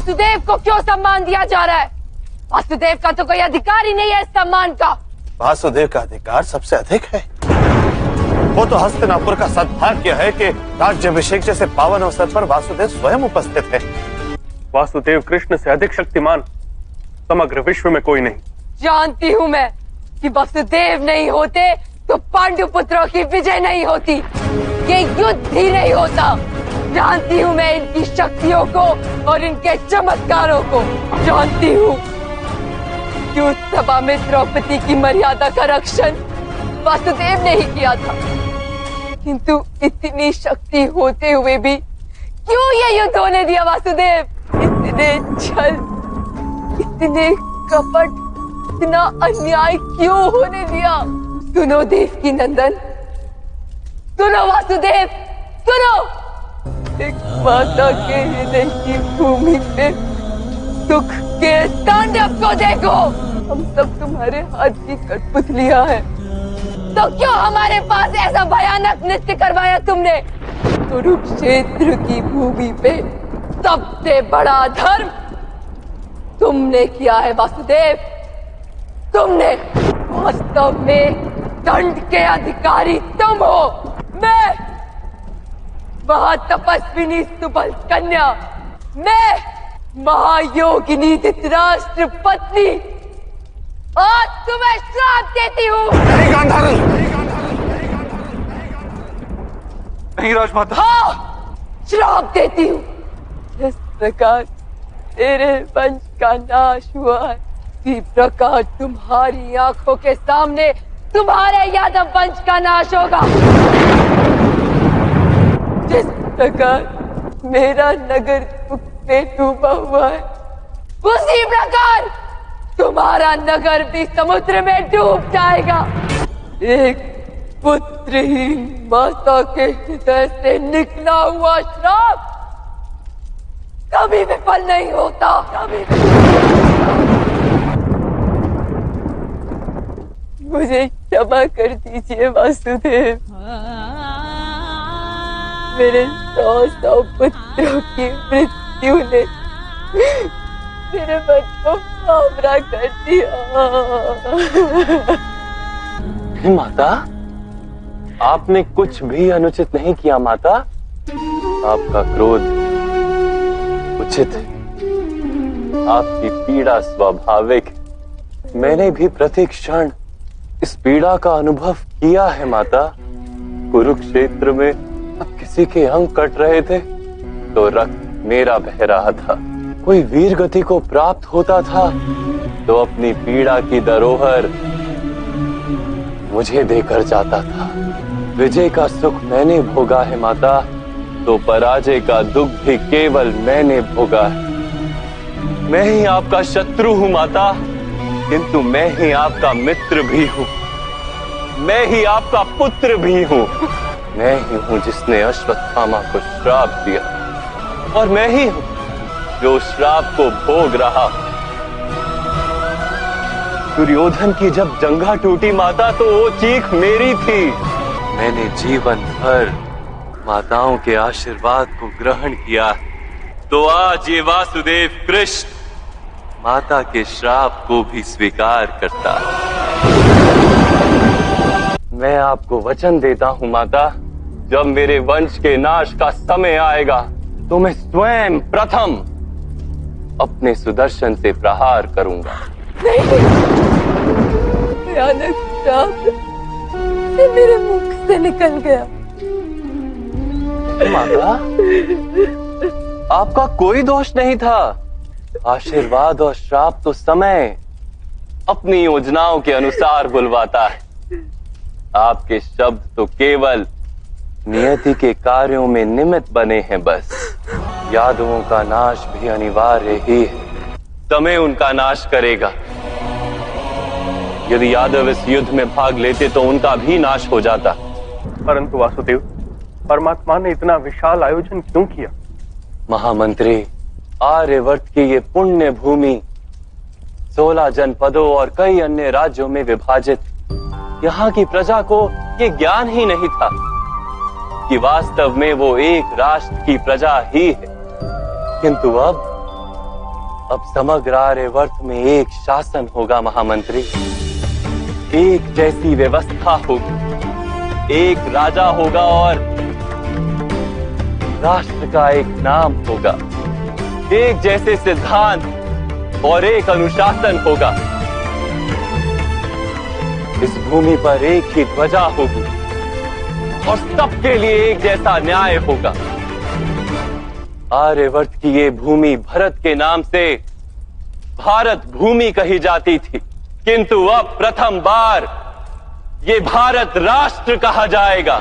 वासुदेव को क्यों सम्मान दिया जा रहा है? वासुदेव का तो कोई अधिकार ही नहीं है इस सम्मान का। वासुदेव का अधिकार सबसे अधिक है। वो तो हस्तिनापुर का सद्भाग्य है कि राज्याभिषेक जैसे पावन अवसर पर वासुदेव स्वयं उपस्थित है। वासुदेव कृष्ण से अधिक शक्तिमान समग्र विश्व में कोई नहीं। जानती हूँ मैं कि वासुदेव नहीं होते तो पांडु पुत्रों की विजय नहीं होती, ये युद्ध ही नहीं होता। जानती हूँ मैं इनकी शक्तियों को और इनके चमत्कारों को। जानती हूँ कि उस सभा में द्रौपदी की मर्यादा का रक्षण वासुदेव ने ही किया था, किंतु इतनी शक्ति होते हुए भी क्यों ये युद्ध होने दिया वासुदेव? इतने छल, इतने कपट, इतना अन्याय क्यों होने दिया? सुनो देवकी नंदन, सुनो वासुदेव, सुनो। एक माता के हृदय की भूमि पे सुख के तांडव को देखो। हम सब तुम्हारे हाथ की कठपुतलियां हैं, तो क्यों हमारे पास ऐसा भयानक नृत्य करवाया तुमने? कुरुक्षेत्र की भूमि पे सबसे बड़ा धर्म तुमने किया है वासुदेव। तुमने वास्तव में दंड के अधिकारी तुम हो। मैं महातपस्विनी सुबल कन्या, मैं महायोगिनी धृतराष्ट्र पत्नी आज तुम्हें श्राप देती हूँ। नहीं गांधारी, नहीं राजमाता। हाँ, श्राप देती हूँ। जिस प्रकार तेरे वंश का नाश हुआ है, इसी प्रकार तुम्हारी आंखों के सामने तुम्हारे यादव वंश का नाश होगा। जिस प्रकार मेरा नगर दुख में डूबा हुआ है, उसी प्रकार तुम्हारा नगर भी समुद्र में डूब जाएगा। एक पुत्रहीन माता के हृदय से निकला हुआ श्राप कभी विफल नहीं होता, कभी मुझे क्षमा कर दीजिए वासुदेव। मेरे 100 पुत्रों की मृत्यु ने मेरे मन को भावरा कर दिया। माता, आपने कुछ भी अनुचित नहीं किया माता। आपका क्रोध उचित है, आपकी पीड़ा स्वाभाविक। मैंने भी प्रति क्षण इस पीड़ा का अनुभव किया है माता। कुरुक्षेत्र में अब किसी के अंग कट रहे थे तो रक्त मेरा बह रहा था। कोई वीर गति को प्राप्त होता था तो अपनी पीड़ा की धरोहर मुझे देकर जाता था। विजय का सुख मैंने भोगा है माता, तो पराजय का दुख भी केवल मैंने भोगा है। मैं ही आपका शत्रु हूं माता, किंतु मैं ही आपका मित्र भी हूं। मैं ही आपका पुत्र भी हूं। मैं ही हूं जिसने अश्वत्थामा को श्राप दिया, और मैं ही हूं जो श्राप को भोग रहा। दुर्योधन की जब जंघा टूटी माता, तो वो चीख मेरी थी। मैंने जीवन भर माताओं के आशीर्वाद को ग्रहण किया, तो आज ये वासुदेव कृष्ण माता के श्राप को भी स्वीकार करता है। मैं आपको वचन देता हूं माता, जब मेरे वंश के नाश का समय आएगा तो मैं स्वयं प्रथम अपने सुदर्शन से प्रहार करूंगा। भयानक श्राप ये मेरे मुख से निकल गया। माता, आपका कोई दोष नहीं था। आशीर्वाद और श्राप तो समय अपनी योजनाओं के अनुसार बुलवाता है। आपके शब्द तो केवल नियति के कार्यों में निमित्त बने हैं बस। यादवों का नाश भी अनिवार्य ही है, समय उनका नाश करेगा। यदि यादव इस युद्ध में भाग लेते तो उनका भी नाश हो जाता। परंतु वासुदेव, परमात्मा ने इतना विशाल आयोजन क्यों किया? महामंत्री, आर्यवर्त की ये पुण्य भूमि 16 जनपदों और कई अन्य राज्यों में विभाजित, यहाँ की प्रजा को ये ज्ञान ही नहीं था कि वास्तव में वो एक राष्ट्र की प्रजा ही है। किंतु अब अब समग्र आर्यवर्त में एक शासन होगा महामंत्री, एक जैसी व्यवस्था होगी, एक राजा होगा और राष्ट्र का एक नाम होगा, एक जैसे सिद्धांत और एक अनुशासन होगा। इस भूमि पर एक ही ध्वजा होगी और सबके लिए एक जैसा न्याय होगा। आर्यवर्त की ये भूमि भरत के नाम से भारत भूमि कही जाती थी, किंतु अब प्रथम बार ये भारत राष्ट्र कहा जाएगा।